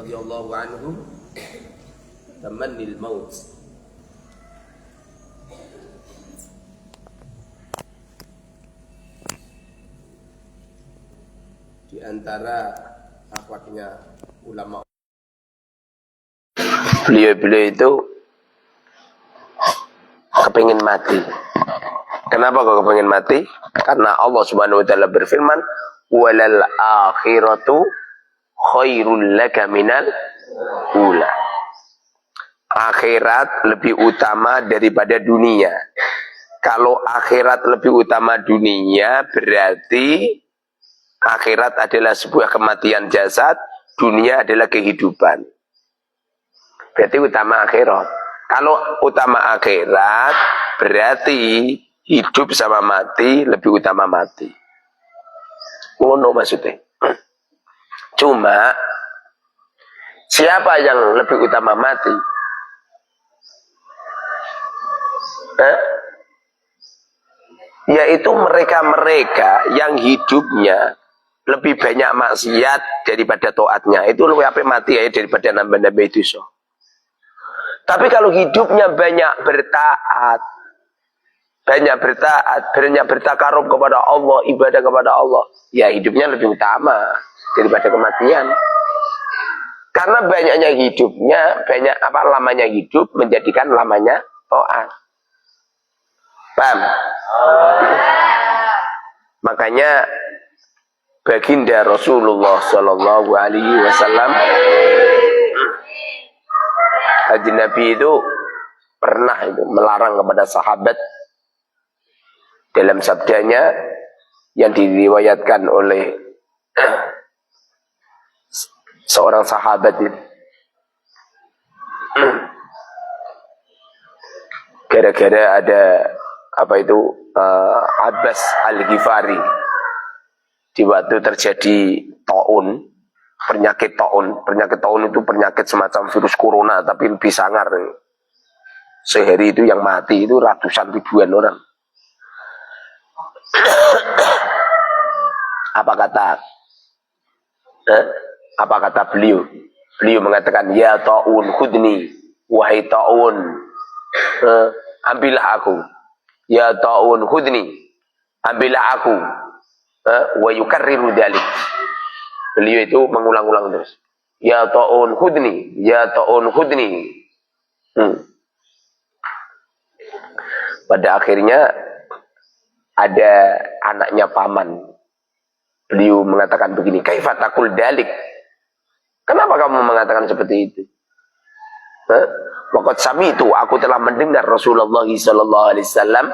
radhiyallahu anhu tamannil maut. Di antara akhlaknya ulama, beliau itu kepingin mati. Kenapa kok kepingin mati? Karena Allah Subhanahu wa taala berfirman, "Walal akhiratu khairul laka minal ula." Akhirat lebih utama daripada dunia. Kalau akhirat lebih utama dunia, berarti akhirat adalah sebuah kematian jasad, dunia adalah kehidupan. Berarti utama akhirat. Kalau utama akhirat, berarti hidup sama mati lebih utama mati. Ngono maksudnya. Cuma, siapa yang lebih utama mati? Yaitu mereka-mereka yang hidupnya lebih banyak maksiat daripada taatnya. Itu lebih apa mati ya daripada nambah-nambah itu so. Tapi kalau hidupnya banyak bertaat, banyak bertakarub kepada Allah, ibadah kepada Allah, ya hidupnya lebih utama daripada kematian. Karena banyaknya hidupnya, lamanya hidup menjadikan lamanya taat. Paham? Makanya baginda Rasulullah Shallallahu Alaihi Wasallam, Haji Nabi itu pernah melarang kepada sahabat dalam sabdanya yang diriwayatkan oleh seorang sahabat itu. Gara-gara ada Abbas Al-Ghifari di waktu terjadi taun. Penyakit taun itu penyakit semacam virus corona tapi lebih sangar. Sehari itu yang mati itu ratusan ribuan orang. Apa kata beliau? Beliau mengatakan, ya taun khudni, wahai taun, ambillah aku. Ya taun khudni, ambillah aku. Wa yukarriru dzalik. Beliau itu mengulang-ulang terus. Ya ta'un khudni, ya ta'un khudni. Pada akhirnya ada anaknya paman. Beliau mengatakan begini, kaifa taqul dalik? Kenapa kamu mengatakan seperti itu? Waqad sami'tu, aku telah mendengar Rasulullah sallallahu alaihi wasallam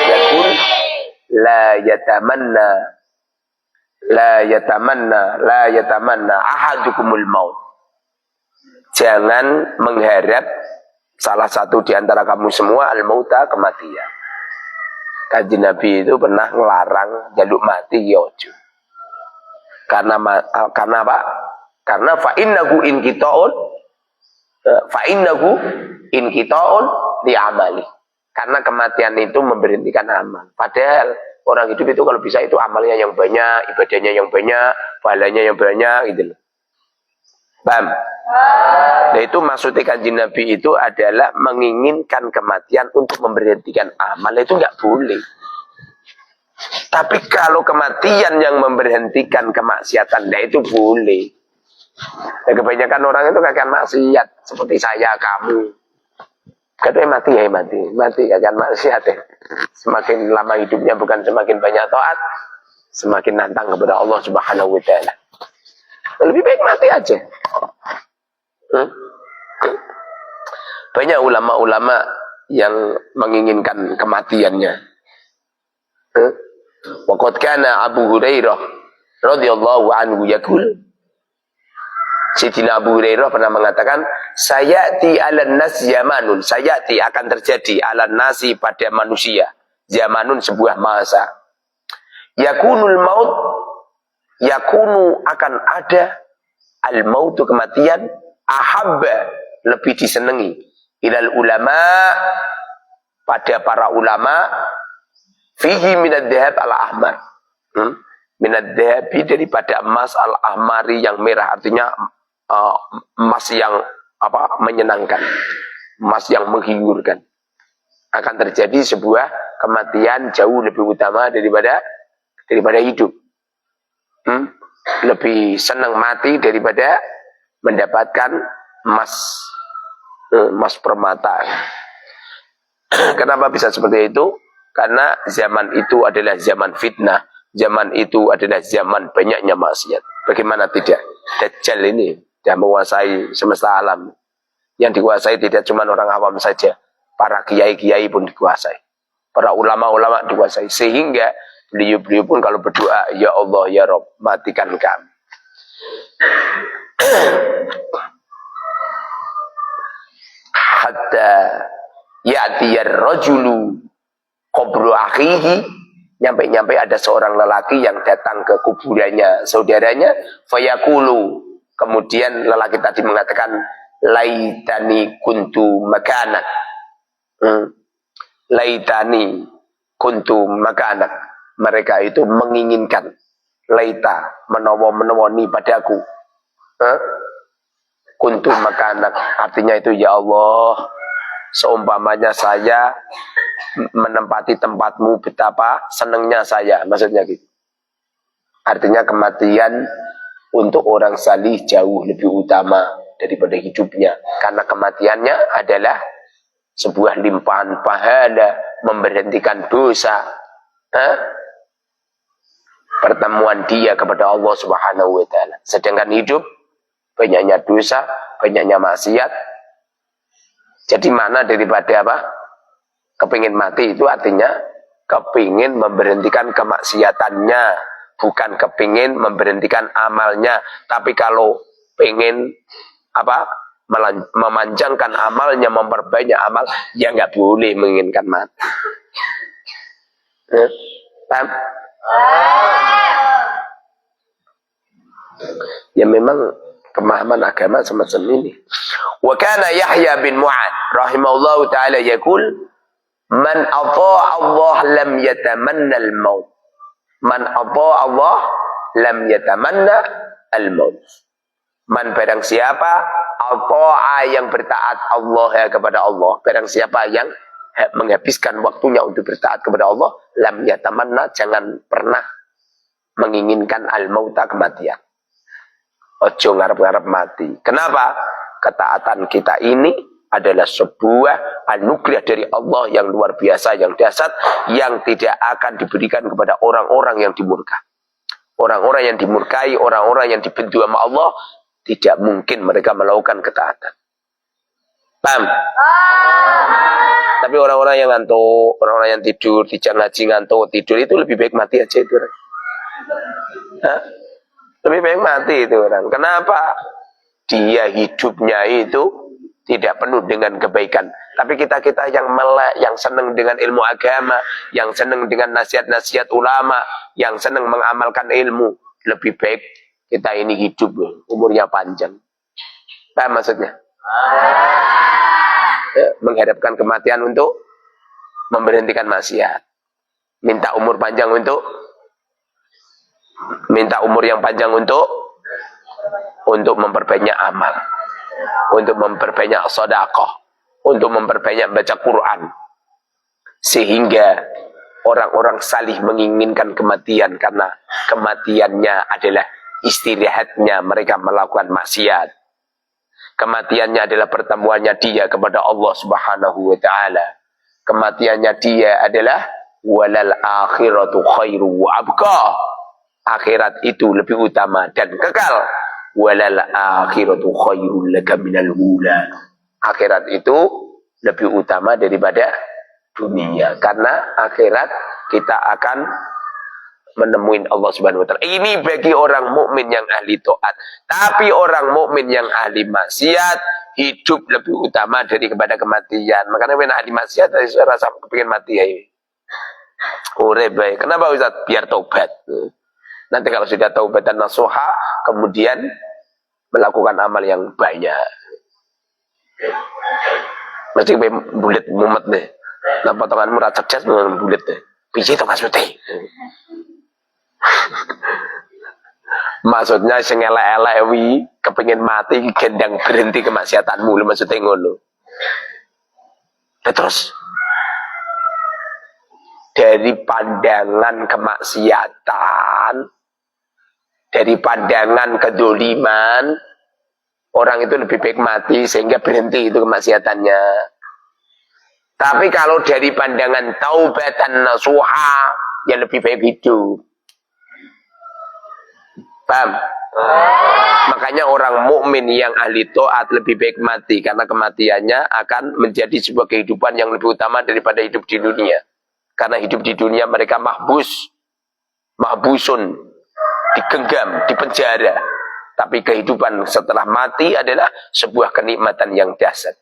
yaqul la yatamanna ahadukumul maut. Jangan mengharap salah satu di antara kamu semua al-mauta, kematian. Kanjeng Nabi itu pernah ngelarang jaluk mati ya ojo. Karena apa? Karena fa innahu in qita'un li amali. Karena kematian itu memberhentikan amal. Padahal orang hidup itu kalau bisa itu amalnya yang banyak, ibadahnya yang banyak, pahalanya yang banyak gitu loh. Paham? Nah itu maksudnya kanjeng Nabi itu adalah menginginkan kematian untuk memberhentikan amal, itu enggak boleh. Tapi kalau kematian yang memberhentikan kemaksiatan, nah itu boleh. Nah, kebanyakan orang itu kakek maksiat seperti saya, kamu. Katanya mati kakek maksiat ya. Semakin lama hidupnya bukan semakin banyak taat, semakin nantang kepada Allah Subhanahu wa taala. Lebih baik mati aja. Banyak ulama-ulama yang menginginkan kematiannya. Waqad kana Abu Hurairah radhiyallahu anhu yaqul, Sayyidina Abu Hurairah pernah mengatakan, sayati 'alan nas zamanun, sayati akan terjadi 'alan nasi pada manusia, zamanun sebuah masa, yakunu akan ada al-mautu kematian, ahabba lebih disenangi, ilal ulama pada para ulama, fihi minad dhahab al-ahmar, minad dhahabi daripada emas al-ahmari yang merah, artinya uh, emas yang menyenangkan, emas yang menghiburkan. Akan terjadi sebuah kematian jauh lebih utama daripada hidup. Lebih senang mati daripada mendapatkan emas permata. Kenapa bisa seperti itu? Karena zaman itu adalah zaman fitnah. Zaman itu adalah zaman banyaknya maksiat. Bagaimana tidak? Dajjal ini sudah menguasai semesta alam. Yang dikuasai tidak cuma orang awam saja. Para kiai-kiai pun dikuasai. Para ulama-ulama dikuasai. Sehingga beliau-beliau pun kalau berdoa, ya Allah, ya Rabb, matikan kami. Hatta ya'tiyar rajulu qabru akhihi, nyampe ada seorang lelaki yang datang ke kuburannya saudaranya, fayaqulu, kemudian lelaki tadi mengatakan, laitani kuntu makanak. Laitani kuntu makanak. Mereka itu menginginkan, laita, menawa-menawani padaku. Kuntu makanak, artinya itu, ya Allah, seumpamanya saya menempati tempatmu, betapa senangnya saya, maksudnya gitu. Artinya kematian untuk orang salih jauh lebih utama daripada hidupnya, karena kematiannya adalah sebuah limpahan pahala, memberhentikan dosa, pertemuan dia kepada Allah Subhanahu wa taala. Sedangkan hidup banyaknya dosa, banyaknya maksiat. Jadi mana daripada kepingin mati itu artinya kepingin memberhentikan kemaksiatannya, bukan kepingin memberhentikan amalnya. Tapi kalau pengen memanjangkan amalnya, memperbanyak amal, ya nggak boleh menginginkan mati. Paham? Ya memang pemahaman agama semacam ini. Wa kana Yahya bin Mu'ad rahimahullahu taala yaqul, man ata'a Allah lam yatamanna al-maut. Man ata'a Allah lam yatamanna al-maut. Man, barang siapa ata'a, yang bertaat Allah, kepada Allah, barang siapa yang menghabiskan waktunya untuk bertaat kepada Allah, lam yatamanna, jangan pernah menginginkan al-mauta, kematian. Ojo ngarep-ngarep mati. Kenapa? Ketaatan kita ini adalah sebuah anugerah dari Allah yang luar biasa, yang dahsyat, yang tidak akan diberikan kepada orang-orang yang dimurka. Orang-orang yang dimurkai, orang-orang yang dibenci sama Allah, tidak mungkin mereka melakukan ketaatan. Paham? Tapi orang-orang yang ngantuk, orang-orang yang tidur, di jam haji ngantuk, tidur, itu lebih baik mati aja itu orang. Lebih baik mati itu orang. Kenapa? Dia hidupnya itu tidak penuh dengan kebaikan. Tapi kita yang melek, yang senang dengan ilmu agama, yang senang dengan nasihat-nasihat ulama, yang senang mengamalkan ilmu, lebih baik kita ini hidup, umurnya panjang. Paham maksudnya? Menghadapkan kematian untuk memberhentikan maksiat. Minta umur panjang untuk yang panjang untuk memperbanyak amal, untuk memperbanyak sedekah, untuk memperbanyak baca Quran, sehingga orang-orang salih menginginkan kematian karena kematiannya adalah istirahatnya mereka melakukan maksiat. Kematiannya adalah pertemuannya dia kepada Allah Subhanahu wa taala. Kematiannya dia adalah walal akhiratu khairu wa abqa. Akhirat itu lebih utama dan kekal. Walal akhiratu khairul laka minal ula. Akhirat itu lebih utama daripada dunia, karena akhirat kita akan menemuin Allah Subhanahu wa taala. Ini bagi orang mukmin yang ahli taat. Tapi orang mukmin yang ahli maksiat, hidup lebih utama daripada kematian. Makanya when ahli maksiat saya rasa kepengin mati ya. Urip bae. Kenapa Ustaz? Biar taubat. Nanti kalau sudah taubat dan nasuha, kemudian melakukan amal yang banyak. Mesti bulet mumet deh. Nah potonganmu ra cerdas bulet deh. Piye to maksudnya? Maksudnya sing elek-elek wi kepengin mati gendang berhenti kemaksiatanmu lho maksudnya ngono. Terus dari pandangan kemaksiatan, dari pandangan kedoliman, orang itu lebih baik mati sehingga berhenti itu kemaksiatannya. Tapi kalau dari pandangan taubatan nasuha, ya lebih baik hidup. Paham? Makanya orang mukmin yang ahli taat lebih baik mati karena kematiannya akan menjadi sebuah kehidupan yang lebih utama daripada hidup di dunia. Karena hidup di dunia mereka mahbusun, digenggam, dipenjara. Tapi kehidupan setelah mati adalah sebuah kenikmatan yang dahsyat.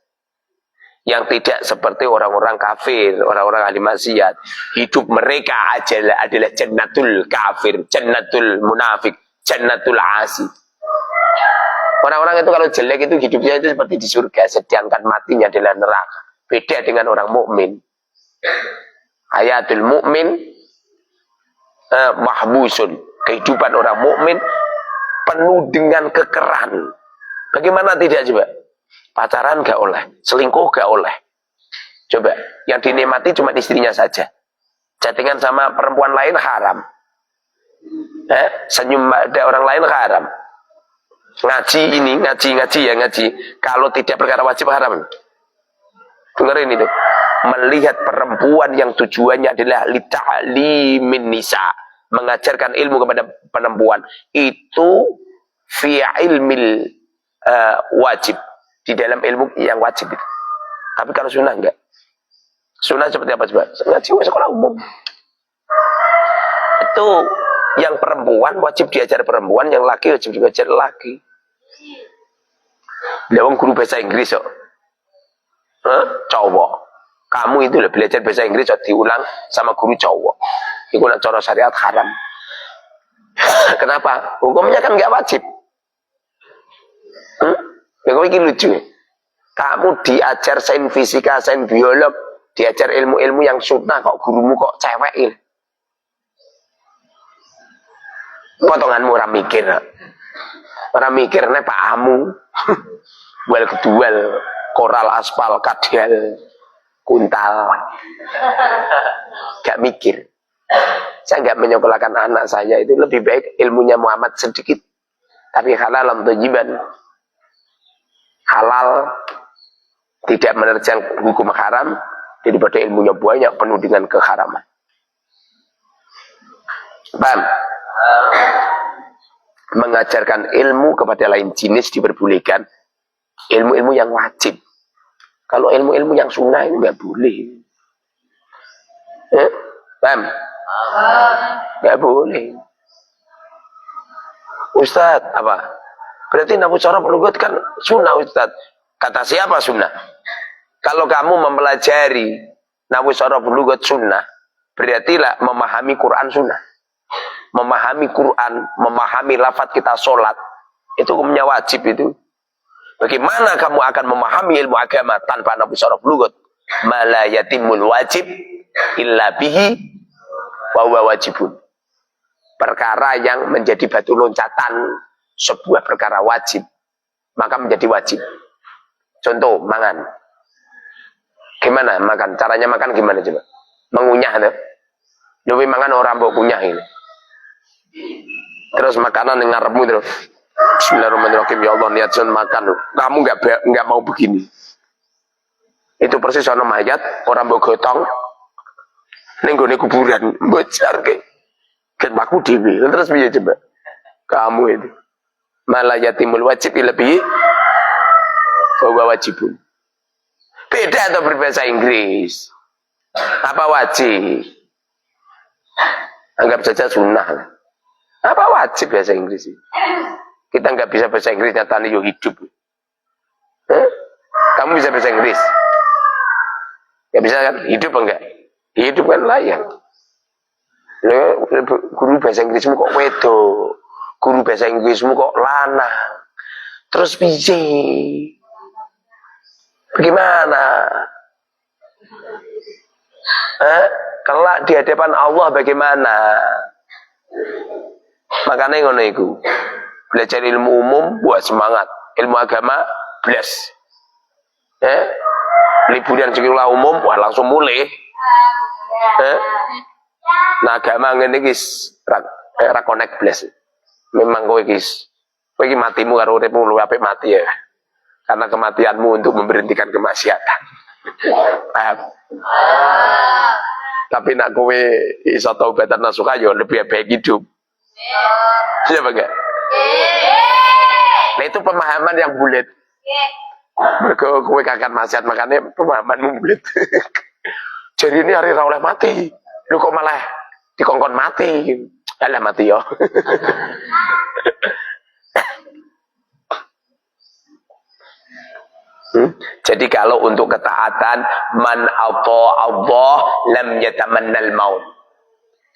Yang tidak seperti orang-orang kafir, orang-orang ahli maksiat. Hidup mereka adalah jannatul kafir, jannatul munafik, jannatul asi. Orang-orang itu kalau jelek itu hidupnya itu seperti di surga, sedangkan matinya adalah neraka. Beda dengan orang mukmin. Hayatul mukmin mahbusun. Kehidupan orang mukmin penuh dengan kekerahan. Bagaimana tidak coba? Pacaran gak oleh, selingkuh gak oleh. Coba, yang dinikmati cuma istrinya saja. Chattingan sama perempuan lain haram. Senyum ada orang lain haram. Ngaji. Kalau tidak perkara wajib haram. Dengerin itu. Melihat perempuan yang tujuannya adalah lita'limin nisa, mengajarkan ilmu kepada perempuan, itu fi ilmil wajib, di dalam ilmu yang wajib itu. Tapi kalau sunnah enggak. Sunnah seperti apa coba? Ngaji sekolah umum. Itu yang perempuan wajib diajar perempuan, yang laki wajib diajar laki. Lewang guru bahasa Inggris kok. Cowok. Kamu itu belajar bahasa Inggris diulang sama guru cowok. Itu nak cara syariat haram. Kenapa? Hukumnya kan nggak wajib. Ya kok ini lucu. Kamu diajar sains fisika, sains biolog, diajar ilmu-ilmu yang sunnah, kok gurumu kok cewek. Potonganmu orang mikir. Orang mikir nih Pak Amu. Duel keduel, koral aspal kadal. Kuntal, gak mikir. Saya gak menyekolahkan anak saya, itu lebih baik ilmunya Muhammad sedikit, tapi halal thayyiban. Halal, tidak menerjang hukum haram, daripada ilmunya banyak penuh dengan keharaman. Paham? Mengajarkan ilmu kepada lain jenis diperbolehkan, ilmu-ilmu yang wajib. Kalau ilmu-ilmu yang sunnah itu nggak boleh. Paham? Nggak boleh. Ustadz, apa? Berarti nabu cara pelugut kan sunnah Ustadz. Kata siapa sunnah? Kalau kamu mempelajari nabu cara pelugut sunnah, berarti lah memahami Quran sunnah. Memahami Quran, memahami lafaz kita sholat, itu hukumnya wajib itu. Bagaimana kamu akan memahami ilmu agama tanpa nabu syaraf lugat? Mala yatimul wajib illa bihi wa huwa wajibun. Perkara yang menjadi batu loncatan sebuah perkara wajib, maka menjadi wajib. Contoh, mangan. Gimana makan? Caranya makan gimana coba? Mengunyah tuh. Jadi mangan orang bawa kunyah ini. Terus makanan yang ngarepmu terus. Bismillahirrahmanirrahim. Ya Allah, niat sun makan. Kamu nggak mau begini. Itu persis ono mayat orang bawa gotong ning gone kuburan bocar ke. Kan aku dhewe. Terus piye coba? Kamu itu. Malah yatimul wajib lebih bahwa wajibun. Beda atau berbahasa Inggris. Apa wajib? Anggap saja sunnah. Apa wajib bahasa Inggris? Kita nggak bisa bahasa Inggris, nyatanya yo hidup. Kamu bisa bahasa Inggris? Nggak bisa kan? Hidup enggak? Hidup kan layak. Guru bahasa Inggrismu kok wedo, guru bahasa Inggrismu kok lanang. Terus piye? Bagaimana? Kelak di hadapan Allah bagaimana? Makanya ngono iku. Belajar ilmu umum buat semangat, ilmu agama blas. Liburan sekolah umum wah langsung mulai. Nah agama ngene iki ra connect blas. Memang kowe iki matimu karo uripmu luwih apik mati ya. Karena kematianmu untuk memberhentikan kemaksiatan. Paham? Tapi nak kowe iso taubatan nasuha yo lebih baik hidup. Iya enggak? Nah itu pemahaman yang bulat. Mereka kowe kakak maksiat makanya pemahamanmu bulat. Jadi ini hari ra oleh mati. Lu kok malah dikongkon mati. Alah mati yo. Jadi kalau untuk ketaatan man Allah lam yatamannal maut.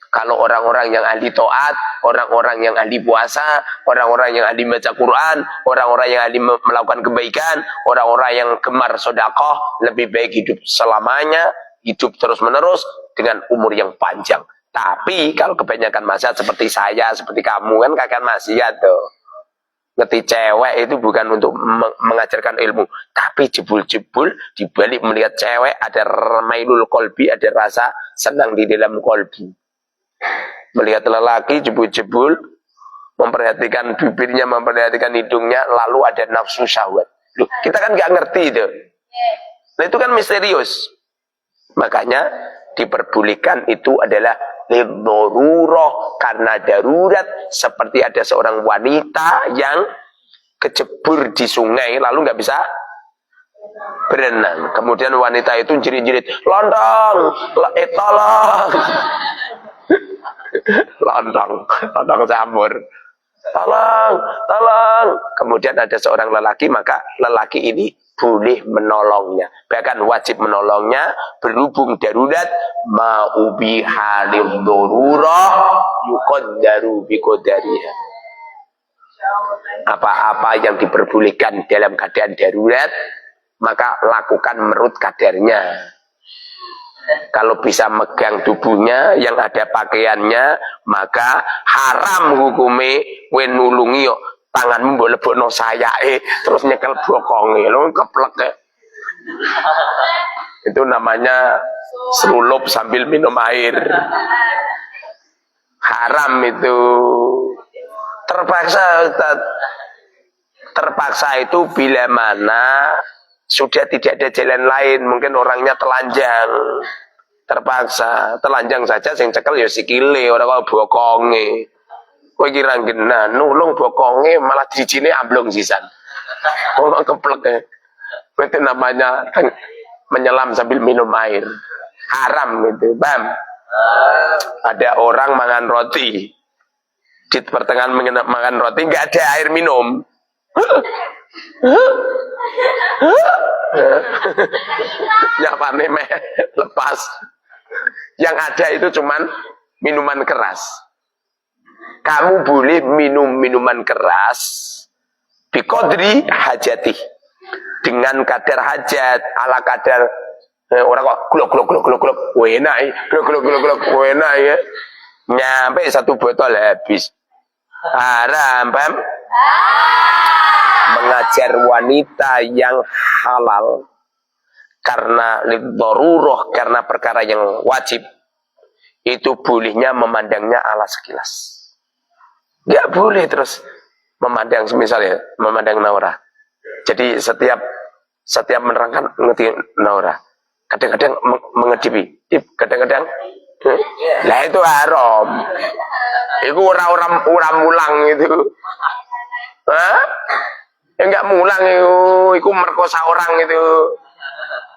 Kalau orang-orang yang ahli taat, orang-orang yang ahli puasa, orang-orang yang ahli baca Quran, orang-orang yang ahli melakukan kebaikan, orang-orang yang gemar sedekah, lebih baik hidup selamanya, hidup terus-menerus dengan umur yang panjang. Tapi kalau kebanyakan maksiat seperti saya, seperti kamu kan kakak maksiat tuh. Ngerti cewek itu bukan untuk mengajarkan ilmu, tapi jebul-jebul dibalik melihat cewek ada remailul kolbi, ada rasa senang di dalam kolbu. Melihat lelaki jebul-jebul, memperhatikan bibirnya, memperhatikan hidungnya, lalu ada nafsu syahwat. Loh, kita kan nggak ngerti itu. Nah itu kan misterius. Makanya diperbolehkan itu adalah lidzaruroh, karena darurat, seperti ada seorang wanita yang kecebur di sungai lalu nggak bisa berenang. Kemudian wanita itu jerit-jerit, "Lontong, tolong." Lontong campur. Tolong. Kemudian ada seorang lelaki, maka lelaki ini boleh menolongnya, bahkan wajib menolongnya, berhubung darurat, ma'ubi halil darurah yuqaddaru biqadariha. Apa-apa yang diperbolehkan dalam keadaan darurat, maka lakukan menurut kadarnya. Kalau bisa megang tubuhnya yang ada pakaiannya, maka haram hukume wen nulungi yo tanganmu mbok lebokno sayake terus nyekel bokonge lho keplek. Itu namanya serulup sambil minum air. Haram itu. Terpaksa itu bila mana sudah tidak ada jalan lain, mungkin orangnya telanjang, terpaksa telanjang saja sing cekel ya sikile, ora kok bokonge. Kowe kira genah nulung bokonge malah dijine amblong sisan. Ora keplek. Itu namanya menyelam sambil minum air. Haram gitu, Bam. Ada orang makan roti. Di pertengahan makan roti enggak ada air minum. Nyapane meh lepas. Yang ada itu cuman minuman keras. Kamu boleh minum minuman keras biqadri hajati, dengan kadar hajat, ala kadar orang kok glok enak glok enak ya. Nyampe satu botol habis. Haram, paham? Mengajar wanita yang halal karena lidzaruroh, karena perkara yang wajib, itu bolehnya memandangnya ala sekilas. Gak boleh terus memandang, misalnya memandang Naura. Jadi setiap menerangkan ngerti Naura, kadang-kadang mengedipi, kadang-kadang lah itu haram. Itu orang mulang itu. Hah? Enggak mulang itu merkosa orang itu.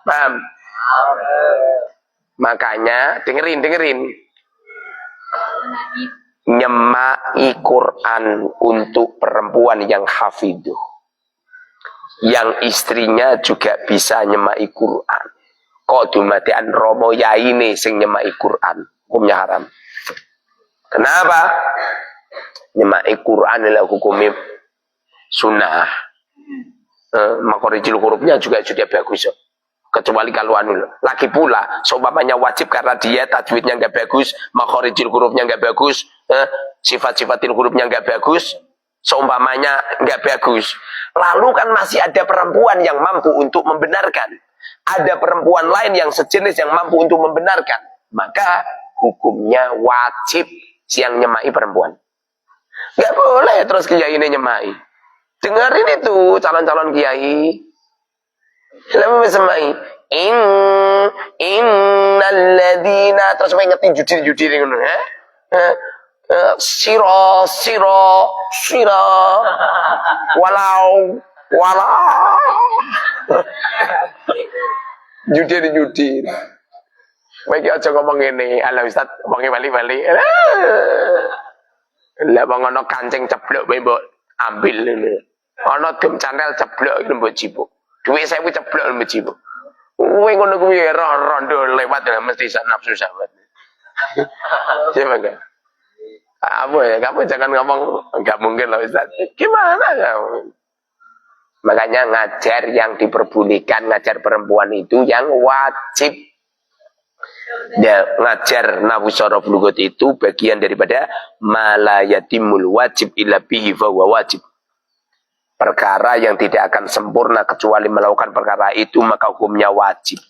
Paham? Makanya dengerin. Nyemai Quran untuk perempuan yang hafidhuh, yang istrinya juga bisa nyemai Quran. Kok dumadian romo yaine sing nyemai Quran, hukumnya haram. Kenapa? Nyemai Quran adalah hukumnya sunnah. Makhorijul hurufnya juga sudah bagus. Kecuali kalau lagi pula seumpamanya wajib karena dia tajwidnya nggak bagus, makhorijul hurufnya nggak bagus, sifat-sifatil hurufnya nggak bagus, seumpamanya nggak bagus. Lalu kan masih ada perempuan yang mampu untuk membenarkan. Ada perempuan lain yang sejenis yang mampu untuk membenarkan. Maka hukumnya wajib yang nyemai perempuan. Nggak boleh terus kiai ini nyemai. Dengerin itu calon-calon kiai. Lalu semai. Innalladzina terus ngetin judi ngono ya. Siro walau judi baik aja ngomong ini ala Ustaz ngomongnya bali-bali lah bang ono kancing ceblok mbok ambil lho ono gem channel ceblok mbok cipuk duit saya ceblok mbok cipuk kowe ngono kuwi rondo lewat mesti nafsu sahabat siapa enggak kamu jangan ngomong enggak mungkin loh Ustaz. Gimana kamu? Makanya ngajar yang diperbolehkan, ngajar perempuan itu yang wajib. Ya, ngajar nahwu sharaf lugat itu bagian daripada malayatimul wajib illa bihi fa wajib. Perkara yang tidak akan sempurna kecuali melakukan perkara itu maka hukumnya wajib.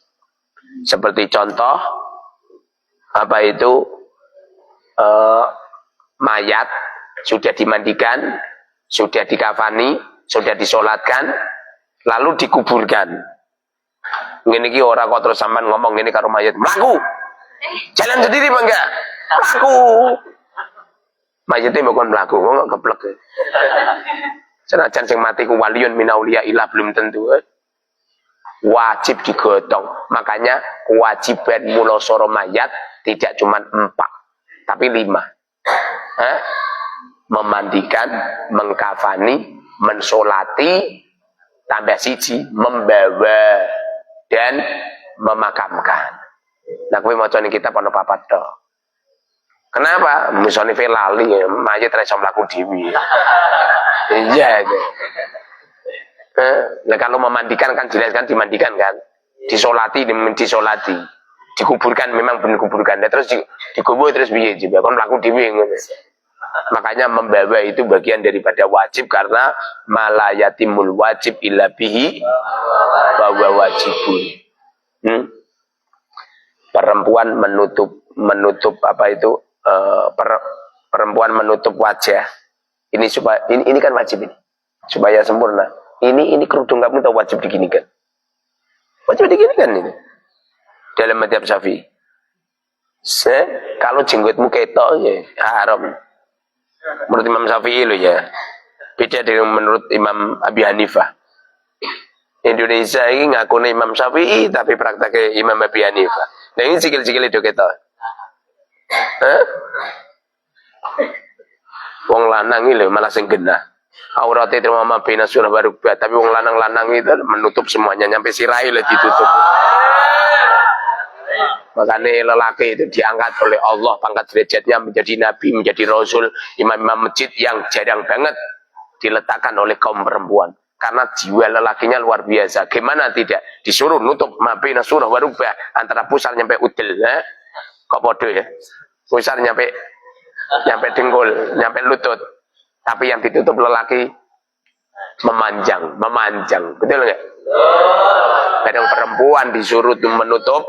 Seperti contoh apa itu mayat sudah dimandikan, sudah dikafani, sudah disolatkan, lalu dikuburkan. Ngene iki ora kok terus sampean ngomong ngene karo mayat, mlaku. Jalan sendiri mangga. Mlaku. Mayate mbok mlaku, kok keplek. Senajan sing mati ku waliyun minauliya ilah belum tentu. Wajib digotong. Makanya kewajiban mulosoro mayat tidak cuma 4, tapi 5. Memandikan, mengkafani, mensolati, tambah siji, membawa dan memakamkan. Nah, kowe maca ning kitab ana 4 to. Kenapa? Misone lali mayit ra iso mlaku dhewe. Iya. Nah, kalau memandikan kan jelas kan dimandikan kan. Disolati, dikuburkan memang benar kuburkan. Terus dikubur terus piye juga kon mlaku dhewe ngono. Makanya membawa itu bagian daripada wajib karena malayatimul wajib illa bihi bahwa wajibun. Perempuan menutup apa itu perempuan menutup wajah. Ini supaya ini kan wajib ini. Supaya sempurna. Ini kerudung kamu tahu wajib diginikan. Wajib diginikan ini. Dalam mazhab Syafi'i. Kalau jenggotmu ketok ya haram. Menurut Imam Syafi'i lo ya. Beda dengan menurut Imam Abi Hanifah. Indonesia ini ngakuni Imam Syafi'i tapi prakteknya Imam Abi Hanifah. Nah ini sikil-sikil itu ketok. Wong lanang ini malah sing genah. Auratnya terima mabina surah baru tapi wong lanang-lanang itu menutup semuanya nyampe sirai lah ditutup. Makanya lelaki itu diangkat oleh Allah pangkat derajatnya menjadi nabi, menjadi rasul, imam-imam masjid yang jarang banget diletakkan oleh kaum perempuan. Karena jiwa lelakinya luar biasa. Gimana tidak disuruh nutup mabina surah warubah antara pusar nyampe udel, kok bodoh ya. Pusar nyampe dengkul, nyampe lutut. Tapi yang ditutup lelaki memanjang, betul nggak? Kadang perempuan disuruh menutup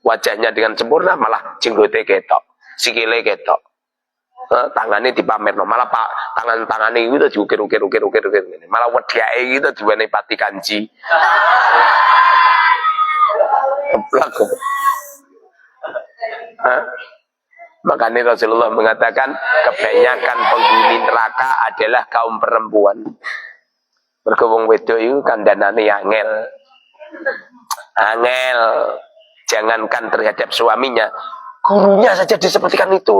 wajahnya dengan sempurna malah jenggotnya ketok, sikile ketok, tangannya dipamerno, malah tangannya itu diukir, malah wediake itu diwane pati kanji. Keplak. Makanya Rasulullah mengatakan kebanyakan penghuni neraka adalah kaum perempuan. Mergo wong wedok iku kandhanane angel. Jangankan terhadap suaminya, gurunya saja disepertikan itu.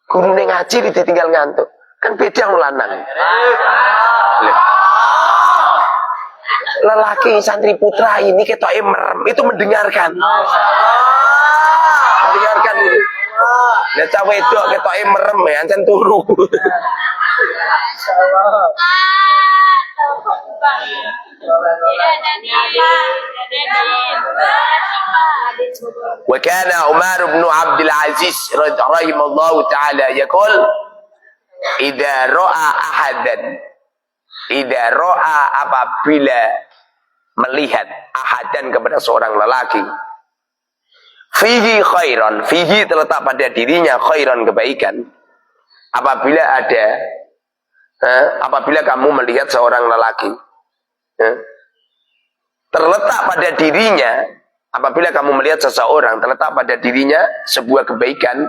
Gurunya ngaji ditinggal ngantuk. Kan beda lanang. Lelaki santri putra ini ketoke merem, itu mendengarkan. Mendengarkan ini. Lah cah wedok ketoke merem ya ancen turu. Insyaallah. Wa kana Umar bin Abdul Aziz rahimallahu taala yaqul idza ra'a apabila melihat ahadan kepada seorang lelaki fihi khairan, fihi terletak pada dirinya khairan, kebaikan. Apabila kamu melihat seorang lelaki terletak pada dirinya, apabila kamu melihat seseorang terletak pada dirinya sebuah kebaikan,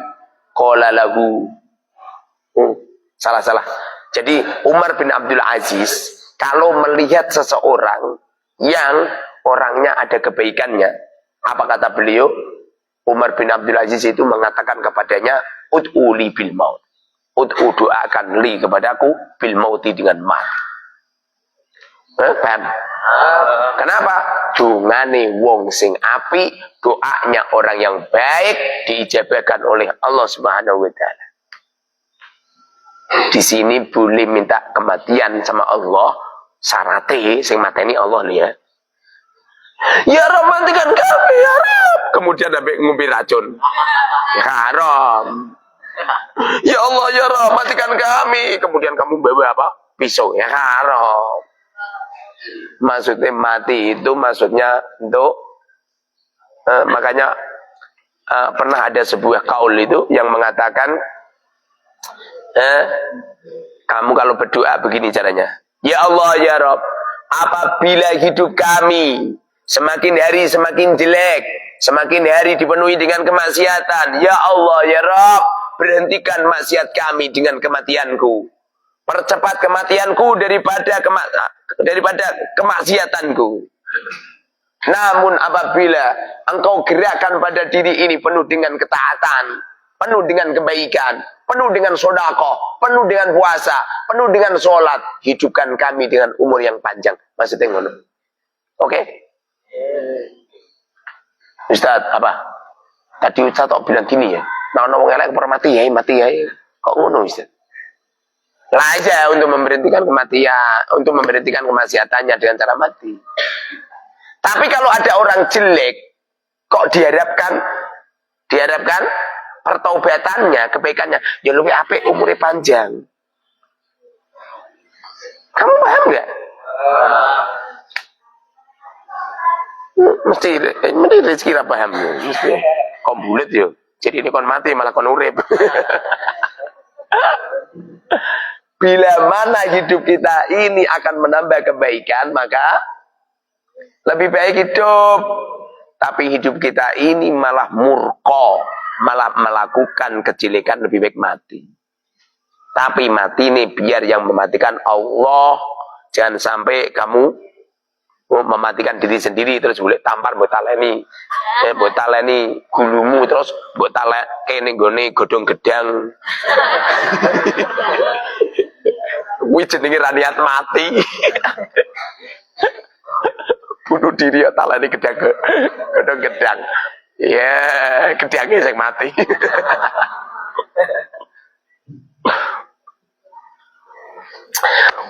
qala lahu. Salah. Jadi Umar bin Abdul Aziz kalau melihat seseorang yang orangnya ada kebaikannya, apa kata beliau? Umar bin Abdul Aziz itu mengatakan kepadanya, ud'u li bil maut. Ud'u, doakan li kepadaku bil mauti, dengan mati. Paham? Kenapa? Dungane wong sing api, doanya orang yang baik diijabahkan oleh Allah Subhanahu wa taala. Di sini boleh minta kematian sama Allah, syaratnya sing mateni Allah nih ya. Ya Rabb, matikan kami ya Rabb. Kemudian sampai ngumpi racun. Ya haram. Ya Allah ya Rabb, matikan kami. Kemudian kamu bawa apa? Pisau. Ya haram. Maksudnya mati itu maksudnya untuk makanya pernah ada sebuah kaul itu yang mengatakan kamu kalau berdoa begini caranya. Ya Allah ya Rabb, apabila hidup kami semakin hari semakin jelek, semakin hari dipenuhi dengan kemaksiatan, ya Allah ya Rabb, berhentikan maksiat kami dengan kematianku. Percepat kematianku daripada kemaksiatanku. Namun apabila engkau gerakkan pada diri ini penuh dengan ketaatan, penuh dengan kebaikan, penuh dengan sedekah, penuh dengan puasa, penuh dengan sholat, hidupkan kami dengan umur yang panjang. Maksudnya ngono. Oke? Ustaz, apa? Tadi Ustaz tak bilang gini ya. Nah, wong elek mati ya. Kok ngono Ustaz? Lah aja untuk memberhentikan kematian, untuk memberhentikan kemaksiatannya dengan cara mati. Tapi kalau ada orang jelek, kok diharapkan pertaubatannya, kebaikannya, ya lebih apik, umurnya panjang. Kamu paham nggak? Mesti rezeki ra paham. Mesti kok bulet yo. Jadi ini kon mati malah kon urip. Bila mana hidup kita ini akan menambah kebaikan, maka lebih baik hidup. Tapi hidup kita ini malah murka, malah melakukan kejelekan, lebih baik mati. Tapi mati ini biar yang mematikan Allah. Jangan sampai kamu mematikan diri sendiri terus boleh tampar mbok taleni gulumu terus mbok talek kene nggone godhong gedang. Kuwi jenenge ra niat mati. Bunuh diri ya taleni godhong gedang. Ya, gedangnya sing mati.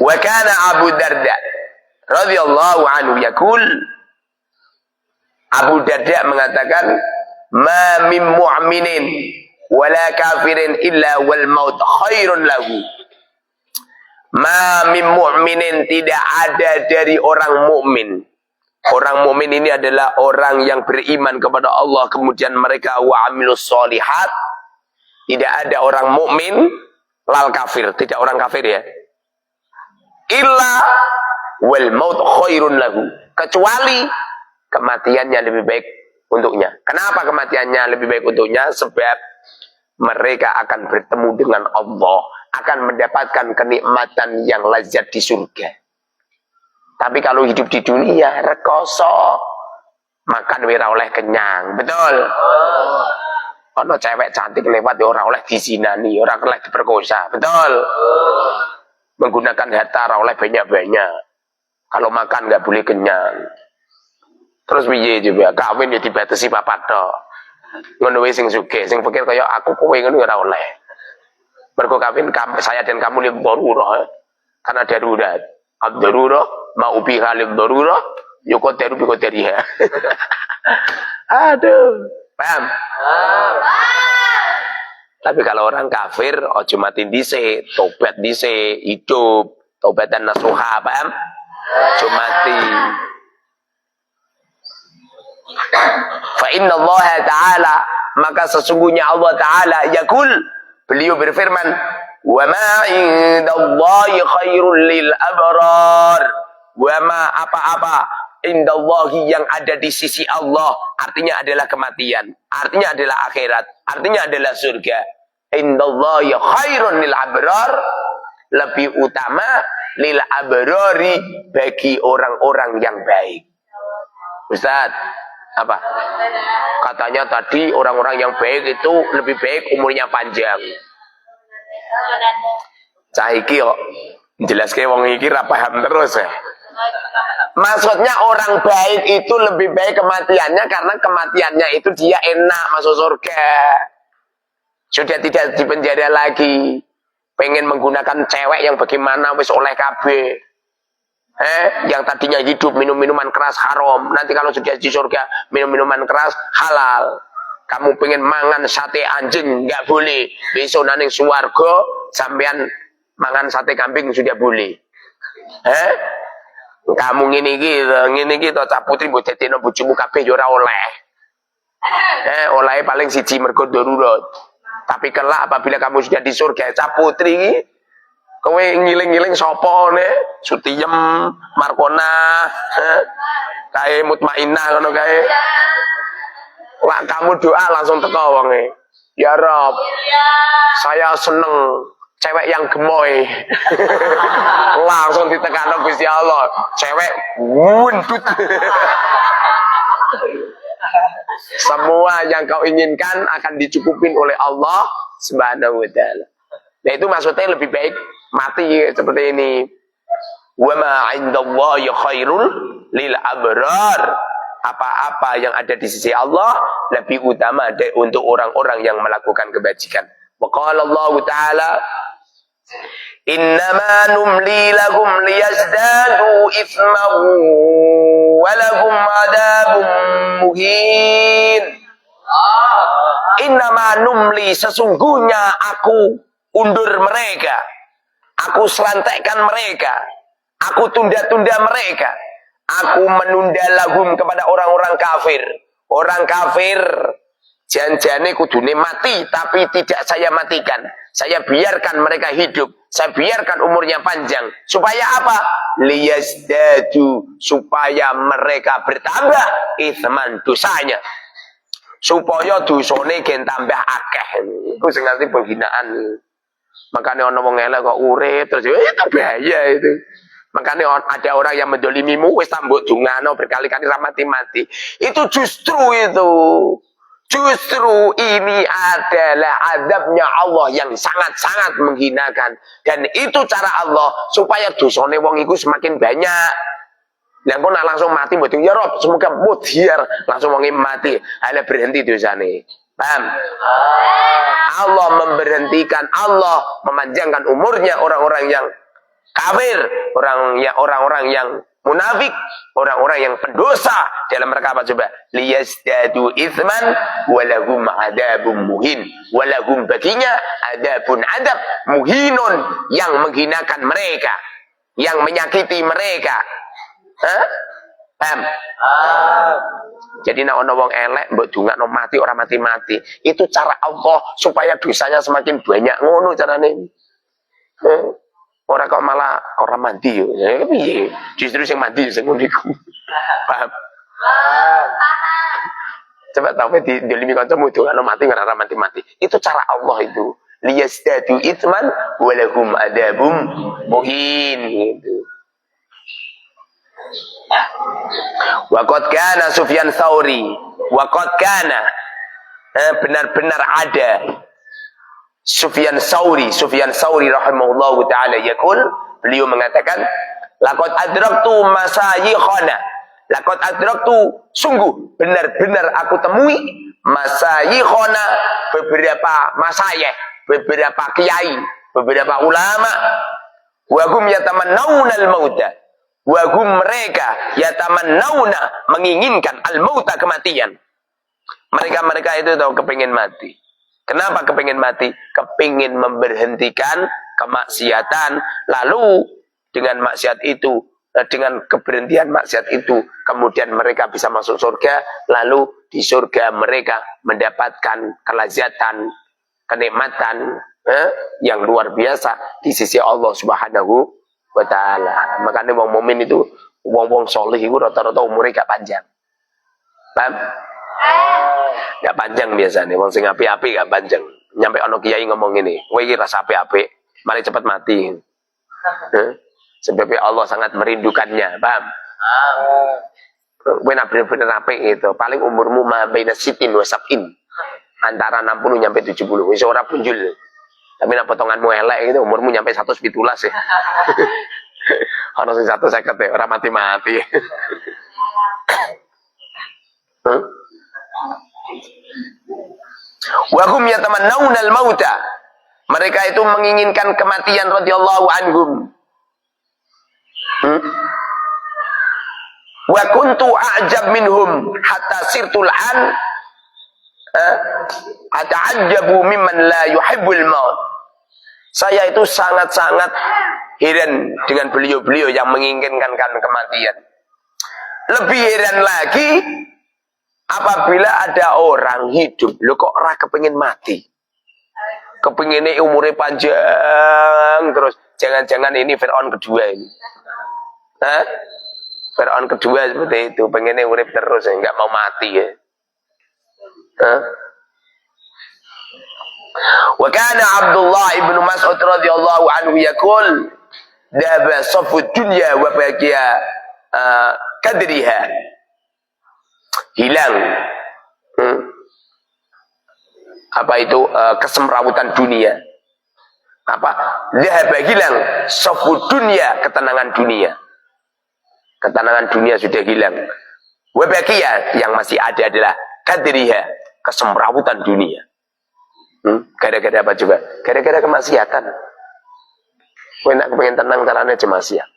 Wa kana Abu Darda radhiyallahu anhu yaqul, Abu Darda mengatakan, ma min mu'minin wala kafirin illa wal maut khairun lahu. Ma min mu'minin, tidak ada dari orang mukmin. Orang mukmin ini adalah orang yang beriman kepada Allah kemudian mereka wa amilus sholihat. Tidak ada orang mukmin lal kafir, tidak orang kafir ya. Illa wal maut khairun lahu, kecuali kematiannya lebih baik untuknya. Kenapa kematiannya lebih baik untuknya? Sebab mereka akan bertemu dengan Allah, akan mendapatkan kenikmatan yang lezat di surga. Tapi kalau hidup di dunia rekoso, makan ora oleh kenyang, betul? Ono cewek cantik lewat ya ora oleh dizinani, ora oleh diperkosa, betul? Menggunakan harta ora oleh banyak-banyak. Kalau makan nggak boleh kenyang. Terus piye juga kawin ya dibatasi papat tok. Ngono wae sing sugih, sing pikir kaya aku kowe ngono ora oleh. Mergo kawin saya dan kamu lil darurah. Karena darurat. Ad-darurah mau biha lil darurah Yukoteru bikoteriha. Aduh, paham? Tapi kalau orang kafir, ojo mati dhisik, tobat dhisik, hidup, tobatan nasuha, paham? Ojo mati. Fa inna Allah Ta'ala, maka sesungguhnya Allah Ta'ala yaqul, beliau berfirman, wa ma indallahi khairul lil abrar. Wa ma apa-apa indallahi yang ada di sisi Allah, artinya adalah kematian, artinya adalah akhirat, artinya adalah surga. Indallahi khairun lil abrar, lebih utama lil abrari, bagi orang-orang yang baik. Ustaz, apa? Katanya tadi orang-orang yang baik itu lebih baik umurnya panjang. Cah iki kok jelaske wong iki ra paham terus ya. Maksudnya orang baik itu lebih baik kematiannya karena kematiannya itu dia enak masuk surga. Sudah tidak dipenjara lagi. Pengen menggunakan cewek yang bagaimana wis oleh KB. Yang tadinya hidup minum minuman keras haram, nanti kalau sudah di surga minum minuman keras halal. Kamu pengen mangan sate anjing nggak boleh. Besok nang swarga sampean mangan sate kambing sudah boleh. Kamu ngene iki to cah putri mbok dadekno bojomu kabeh ya ora oleh. Oleh paling siji mergo darurat. Tapi kelak apabila kamu sudah di surga cah putri iki kowe ngiling-ngiling sapa ne? Sutiem, Markona, kae Mutmainah ngono kae. Lah kamu doa langsung teko wonge. Ya Rob, saya seneng cewek yang gemoy. Langsung ditekano Gusti Allah. Cewek wundut. Semua yang kau inginkan akan dicukupin oleh Allah Subhanahu wa taala. Nah itu maksudnya lebih baik mati seperti ini. Wa ma 'indallahi khairul lil abrar. Apa-apa yang ada di sisi Allah lebih utama untuk orang-orang yang melakukan kebajikan. Wa qala Allah Ta'ala, innama numli lahum liyazdadu itsman wa lahum 'adzabun muhin. Innama numli, sesungguhnya aku undur mereka, aku selantekkan mereka, aku tunda-tunda mereka, aku menunda lahum kepada orang-orang kafir. Orang kafir janjane kudune mati, tapi tidak saya matikan. Saya biarkan mereka hidup, saya biarkan umurnya panjang. Supaya apa? Liyazdadu, supaya mereka bertambah itsman, dosanya. Supaya dosane gen tambah akeh. Iku sing nganti penghinaan. Makanya orang wong elek kok urip terus itu bahaya itu. Makanya ada orang yang mendolimimu wis tak mbok dungano berkali-kali ra mati-mati. Itu justru ini adalah adabnya Allah yang sangat-sangat menghinakan. Dan itu cara Allah supaya dosane wong iku semakin banyak. Lah kok nak langsung mati mbok ya Rob, semoga mudhir langsung wong mati. Ala berhenti dosane. Paham? Allah memberhentikan, Allah memanjangkan umurnya orang-orang yang kafir, orang-orang yang munafik, orang-orang yang pendosa. Dalam mereka apa coba? Liyazdadu itsman walahum adzabun muhin. Walahum, baginya adzabun adab muhinun, yang menghinakan mereka, yang menyakiti mereka. Paham? Jadi nek ana wong elek mbok dongakno mati ora mati-mati. Itu cara Allah supaya dosanya semakin banyak, ngono carane. Ora kok malah ora mandi yo. Ya piye? Justru sing mandi sing ngono iku. Paham? Coba tahu di limi kancamu dongakno mati ora mati-mati. Itu cara Allah itu. Liyazdadu itsman wa lahum adzabum muhin gitu. Waqad kana Sufyan Tsauri, waqad kana, benar-benar ada Sufyan Tsauri rahimahullahu taala yaqul, beliau mengatakan laqad adraktu masayikhana, laqad adraktu, sungguh benar-benar aku temui masayikhana, beberapa masayikh, beberapa kiai, beberapa ulama, wa hum yatamannawna al-mauta, Wahum mereka yatamannawna menginginkan al-mauta kematian. Mereka itu tahu kepingin mati. Kenapa kepingin mati? Kepingin memberhentikan kemaksiatan. Lalu dengan maksiat itu, dengan keberhentian maksiat itu, kemudian mereka bisa masuk surga. Lalu di surga mereka mendapatkan kelezatan, kenikmatan yang luar biasa di sisi Allah Subhanahu wa Ta'ala. Makanya wong mukmin itu, wong soleh itu rata-rata umurnya gak panjang. Paham? Gak panjang biasanya, wong sing api-api gak panjang. Nyampe ono kiai ngomong ini, kowe iki rasa api-api, mari cepat mati. Sebab Allah sangat merindukannya, paham? Kowe nak bener-bener apik gitu, paling umurmu ma baina sitin wa sab'in. Antara 60 nyampe 70, wis ora punjul. Tapi nak potonganmu elek gitu, umurmu nyampe 117 ya. Ono sing 150 ya, ora mati-mati. Wa hum yatamannawna al-mauta. Mereka itu menginginkan kematian radhiyallahu anhum. Wa kuntu a'jab minhum hatta sirtul an ata'ajjabu mimman la yuhibbul maut. Saya itu sangat-sangat heran dengan beliau-beliau yang menginginkan kematian. Lebih heran lagi apabila ada orang hidup, lo kok ora kepengin mati. Kepinginnya umurnya panjang terus. Jangan-jangan ini Fir'aun kedua ini. Fir'aun kedua seperti itu, pengennya urip terus, enggak mau mati ya. Wa kana Abdullah ibn Mas'ud radhiyallahu anhu yaqul daba safud dunya wa baqiya kadriha. Hilang apa itu kesemrawutan dunia. Apa? Dhahaba hilang safud dunya, ketenangan dunia. Ketenangan dunia sudah hilang. Wa baqiya, yang masih ada adalah kadriha, kesemrawutan dunia. Gara-gara apa juga? Gara-gara kemaksiatan. Kowe nak pengen tenang caranya aja maksiat.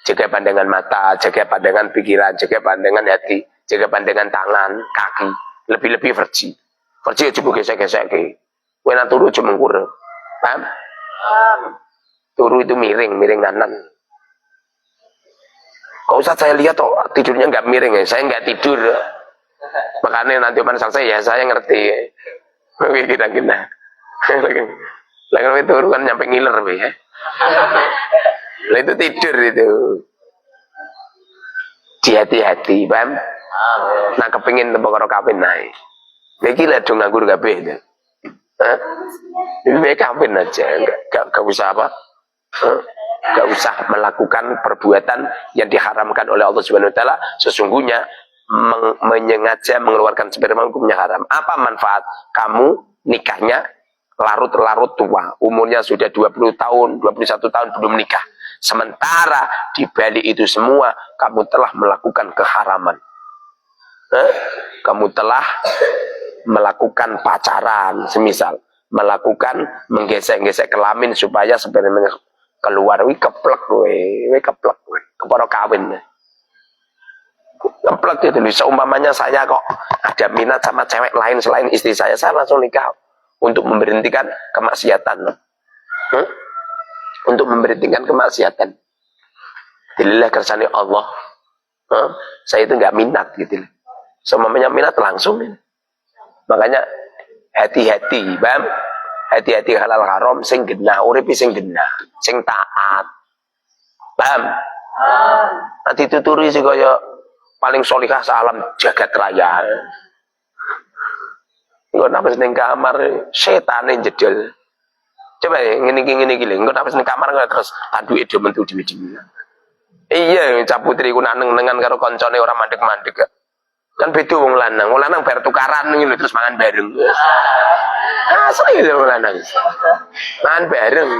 Jaga pandangan mata, jaga pandangan pikiran, jaga pandangan hati, jaga pandangan tangan, kaki, lebih-lebih verji. Verji aja gesek-gesek ke. Kowe nak turu aja mengkur. Paham? Turu itu miring kanan. Kau usah saya lihat toh tidurnya nggak miring ya, saya nggak tidur. Makanya nanti pada saat saya ngerti. Kira-kira. Lagi itu kan nyampe ngiler ya. Lah itu tidur itu. Hati-hati, paham? Nah kepingin tembok kawin naik. Lagi lah dong nganggur kabeh itu. Ini kawin aja, enggak usah apa? Enggak usah melakukan perbuatan yang diharamkan oleh Allah Subhanahu wa taala. Sesungguhnya menyengaja mengeluarkan sperma hukumnya haram. Apa manfaat kamu nikahnya larut-larut tua, umurnya sudah 20 tahun, 21 tahun belum nikah. Sementara di balik itu semua kamu telah melakukan keharaman. Kamu telah melakukan pacaran, semisal melakukan menggesek-gesek kelamin supaya sperma keluar. Wi keplek kowe, keporo kawin. Keplek itu, seumpamanya saya kok ada minat sama cewek lain selain istri saya langsung nikah untuk memberhentikan kemaksiatan. Untuk memberhentikan kemaksiatan. Dililah kersane Allah. Saya itu nggak minat gitu. Seumpamanya minat langsung. Makanya hati-hati, paham? Hati-hati halal haram sing genah, uripi sing genah, sing taat. Paham? Nanti tuturi sih kaya paling solihah salam jagat raya. Engko napa ning kamar setane jedel. Coba ngene iki lho, engko napa ning kamar terus anduke do mentu dhewe-dhewe. Iya, cap putri ku nang-nengan karo koncone ora mandeg-mandeg. Kan beda wong lanang. Wong lanang bar tukaran ngene terus mangan bareng. Asli lho wong lanang. Mangan bareng.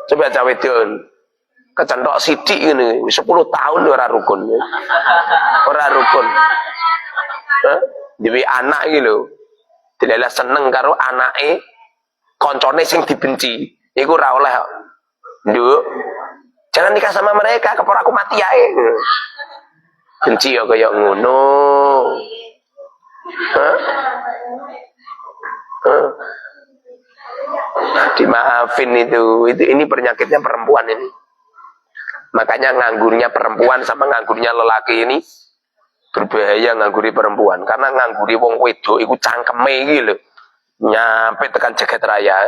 Coba cawe wedon. Kecentok sidik ngene, 10 tahun ora rukun. Ora rukun. Dewe anak iki lho. Dilelah seneng karo anake koncone sing dibenci. Iku ora oleh. Nduk. Jangan nikah sama mereka, kepor aku mati ae. Benci ya kayak ngono. Hah? Dimaafin itu ini penyakitnya perempuan ini. Makanya nganggurnya perempuan sama nganggurnya lelaki ini berbahaya. Ngangguri perempuan karena ngangguri wong wedok iku cangkeme iki lho. Nyampe tekan jagat raya.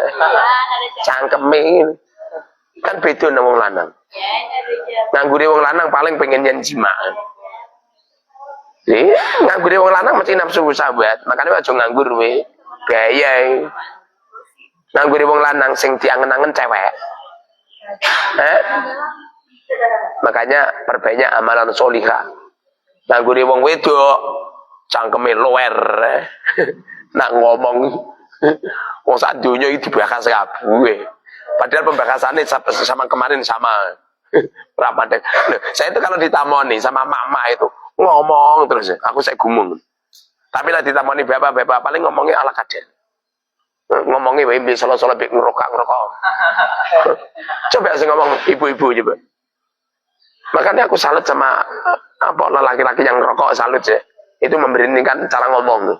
Cangkeme iki. Kan beda nang wong lanang. Ngangguri wong lanang paling pengen yen jima. Ngangguri wong lanang mesti nafsu sahabat. Makanya aja nganggur we. Bahaya. Ngangguri wong lanang sing diangen-angen cewek. Makanya perbanyak amalan solihah. Ngangguri wong wedok cangkeme lower. Nak ngomong wong sak donya iki dibahas kabeh. Padahal pembahasannya sama kemarin sama. Rapat. Saya itu kalau ditamoni sama mama itu ngomong terus, aku saya gumung. Tapi lah ditamoni bapak-bapak paling ngomongnya ala kader. Ngomongnya wae solo-solo bik ngerokok. Coba sih ngomong ibu-ibu coba. Makanya aku salut sama apa laki-laki yang ngerokok, salut sih. Itu memberhentikan cara ngomong.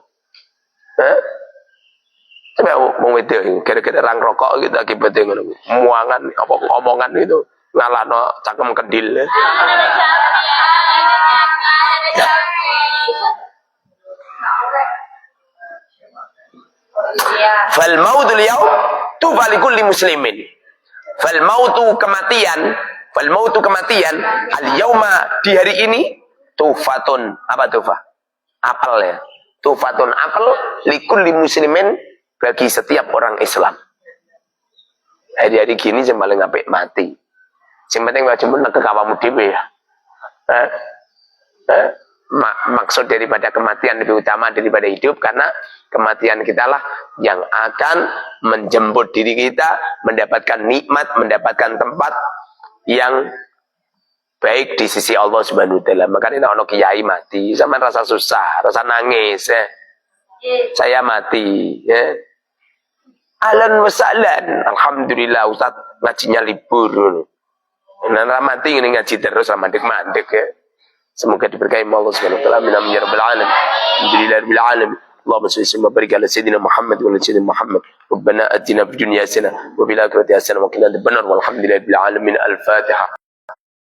Coba mau itu kira-kira orang rokok gitu akibatnya ngono. Muangan apa omongan itu ngalahno cangkem kedil. Fal mautul yaum tufa likulli muslimin. Fal mautu kematian al yauma di hari ini tufatun apa tufa? Apel ya. Tufatun apel likulli muslimin bagi setiap orang Islam. Hari-hari gini yang paling apik mati. Yang penting wajib menek ke kawamu dhewe ya. Maksud daripada kematian lebih utama daripada hidup karena kematian kita lah yang akan menjemput diri kita mendapatkan nikmat, mendapatkan tempat yang baik di sisi Allah Subhanahu wa taala. Makanya ono kiai mati sama rasa susah, rasa nangis ya. Saya mati ya. Ahlan wa sahlan. Alhamdulillah Ustaz ngajinya libur. Nah mati ini ngaji terus mandek-mandek ya. Semoga diberkahi Allah Subhanahu wa taala. Amin ya rabbal alamin. Alhamdulillahirabbil alamin. Allahumma shalli wa barik ala sayyidina Muhammad wa ala sayyidina Muhammad. Rabbana atina fid dunya hasanah wa fil akhirati hasanah wa qina adzabannar. Walhamdulillahirabbil alamin. Al-Fatihah.